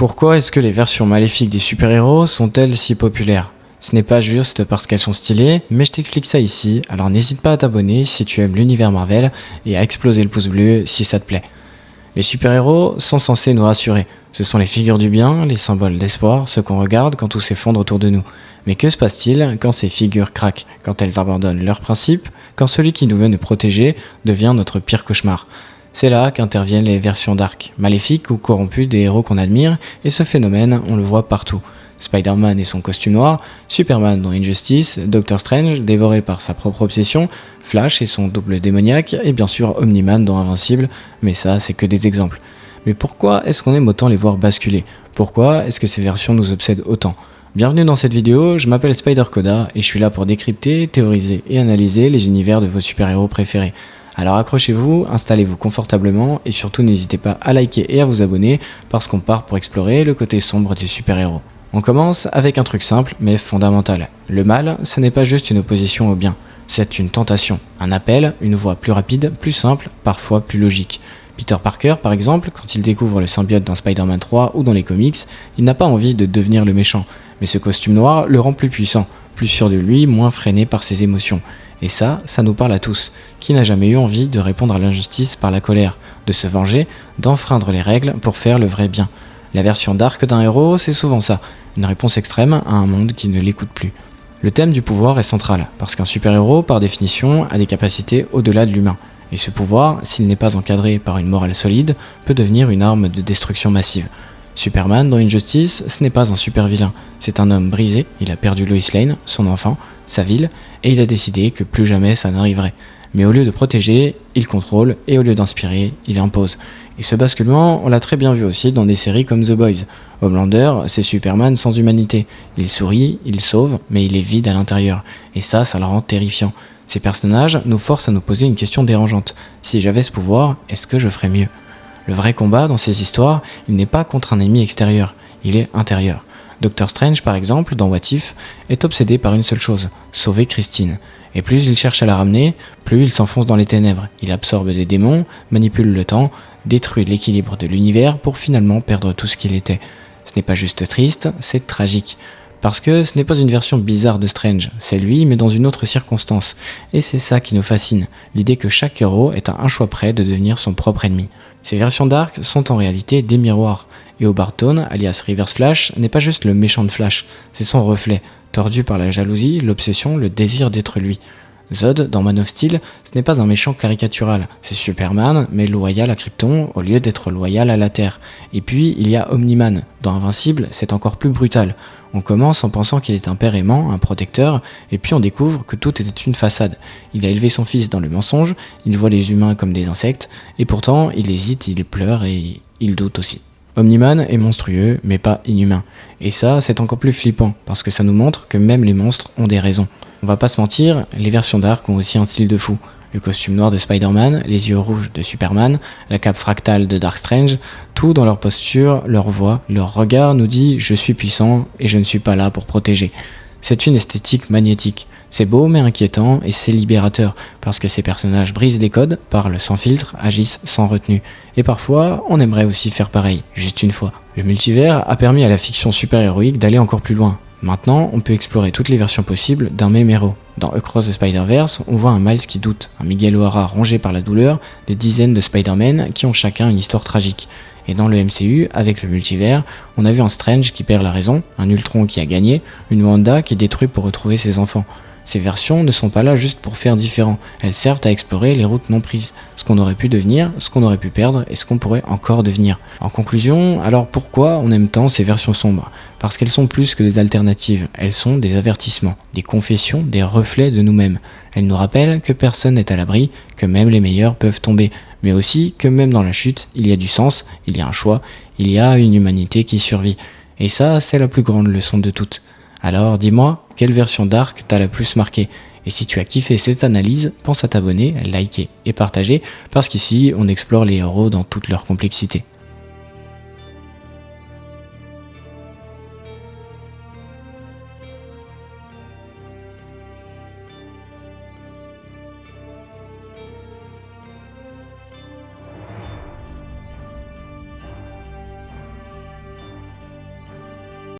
Pourquoi est-ce que les versions maléfiques des super-héros sont-elles si populaires? Ce n'est pas juste parce qu'elles sont stylées, mais je t'explique ça ici, alors n'hésite pas à t'abonner si tu aimes l'univers Marvel et à exploser le pouce bleu si ça te plaît. Les super-héros sont censés nous rassurer. Ce sont les figures du bien, les symboles d'espoir, ceux qu'on regarde quand tout s'effondre autour de nous. Mais que se passe-t-il quand ces figures craquent, quand elles abandonnent leurs principes, quand celui qui nous veut nous protéger devient notre pire cauchemar? C'est là qu'interviennent les versions dark, maléfiques ou corrompues des héros qu'on admire, et ce phénomène, on le voit partout. Spider-Man et son costume noir, Superman dans Injustice, Doctor Strange dévoré par sa propre obsession, Flash et son double démoniaque, et bien sûr Omni-Man dans Invincible, mais ça c'est que des exemples. Mais pourquoi est-ce qu'on aime autant les voir basculer? Pourquoi est-ce que ces versions nous obsèdent autant? Bienvenue dans cette vidéo, je m'appelle SpiderCoda et je suis là pour décrypter, théoriser et analyser les univers de vos super-héros préférés. Alors accrochez-vous, installez-vous confortablement et surtout n'hésitez pas à liker et à vous abonner parce qu'on part pour explorer le côté sombre des super-héros. On commence avec un truc simple mais fondamental. Le mal, ce n'est pas juste une opposition au bien, c'est une tentation, un appel, une voie plus rapide, plus simple, parfois plus logique. Peter Parker, par exemple, quand il découvre le symbiote dans Spider-Man 3 ou dans les comics, il n'a pas envie de devenir le méchant, mais ce costume noir le rend plus puissant, plus sûr de lui, moins freiné par ses émotions. Et ça nous parle à tous. Qui n'a jamais eu envie de répondre à l'injustice par la colère, de se venger, d'enfreindre les règles pour faire le vrai bien? La version dark d'un héros, c'est souvent ça, une réponse extrême à un monde qui ne l'écoute plus. Le thème du pouvoir est central, parce qu'un super-héros, par définition, a des capacités au-delà de l'humain. Et ce pouvoir, s'il n'est pas encadré par une morale solide, peut devenir une arme de destruction massive. Superman, dans Injustice, ce n'est pas un super-vilain, c'est un homme brisé, il a perdu Lois Lane, son enfant, sa ville, et il a décidé que plus jamais ça n'arriverait. Mais au lieu de protéger, il contrôle, et au lieu d'inspirer, il impose. Et ce basculement, on l'a très bien vu aussi dans des séries comme The Boys. Homelander, c'est Superman sans humanité. Il sourit, il sauve, mais il est vide à l'intérieur. Et ça le rend terrifiant. Ces personnages nous forcent à nous poser une question dérangeante. Si j'avais ce pouvoir, est-ce que je ferais mieux? Le vrai combat dans ces histoires, il n'est pas contre un ennemi extérieur, il est intérieur. Doctor Strange, par exemple, dans What If, est obsédé par une seule chose, sauver Christine. Et plus il cherche à la ramener, plus il s'enfonce dans les ténèbres. Il absorbe des démons, manipule le temps, détruit l'équilibre de l'univers pour finalement perdre tout ce qu'il était. Ce n'est pas juste triste, c'est tragique. Parce que ce n'est pas une version bizarre de Strange, c'est lui mais dans une autre circonstance. Et c'est ça qui nous fascine, l'idée que chaque héros est à un choix près de devenir son propre ennemi. Ces versions dark sont en réalité des miroirs. Et Barton, alias Reverse Flash, n'est pas juste le méchant de Flash, c'est son reflet, tordu par la jalousie, l'obsession, le désir d'être lui. Zod, dans Man of Steel, ce n'est pas un méchant caricatural, c'est Superman, mais loyal à Krypton au lieu d'être loyal à la Terre. Et puis, il y a Omni-Man, dans Invincible, c'est encore plus brutal. On commence en pensant qu'il est un père aimant, un protecteur, et puis on découvre que tout était une façade. Il a élevé son fils dans le mensonge, il voit les humains comme des insectes, et pourtant, il hésite, il pleure et il doute aussi. Omni-Man est monstrueux, mais pas inhumain. Et ça, c'est encore plus flippant, parce que ça nous montre que même les monstres ont des raisons. On va pas se mentir, les versions dark ont aussi un style de fou. Le costume noir de Spider-Man, les yeux rouges de Superman, la cape fractale de Dark Strange, tout dans leur posture, leur voix, leur regard nous dit « je suis puissant et je ne suis pas là pour protéger ». C'est une esthétique magnétique. C'est beau mais inquiétant et c'est libérateur, parce que ces personnages brisent les codes, parlent sans filtre, agissent sans retenue. Et parfois, on aimerait aussi faire pareil, juste une fois. Le multivers a permis à la fiction super-héroïque d'aller encore plus loin. Maintenant, on peut explorer toutes les versions possibles d'un même héros. Dans Across the Spider-Verse, on voit un Miles qui doute, un Miguel O'Hara rongé par la douleur, des dizaines de Spider-Man qui ont chacun une histoire tragique. Et dans le MCU, avec le multivers, on a vu un Strange qui perd la raison, un Ultron qui a gagné, une Wanda qui détruit pour retrouver ses enfants. Ces versions ne sont pas là juste pour faire différent, elles servent à explorer les routes non prises, ce qu'on aurait pu devenir, ce qu'on aurait pu perdre et ce qu'on pourrait encore devenir. En conclusion, alors pourquoi on aime tant ces versions sombres? Parce qu'elles sont plus que des alternatives, elles sont des avertissements, des confessions, des reflets de nous-mêmes. Elles nous rappellent que personne n'est à l'abri, que même les meilleurs peuvent tomber, mais aussi que même dans la chute, il y a du sens, il y a un choix, il y a une humanité qui survit. Et ça, c'est la plus grande leçon de toutes. Alors dis-moi, quelle version dark t'a la plus marqué? Et si tu as kiffé cette analyse, pense à t'abonner, liker et partager, parce qu'ici on explore les héros dans toute leur complexité.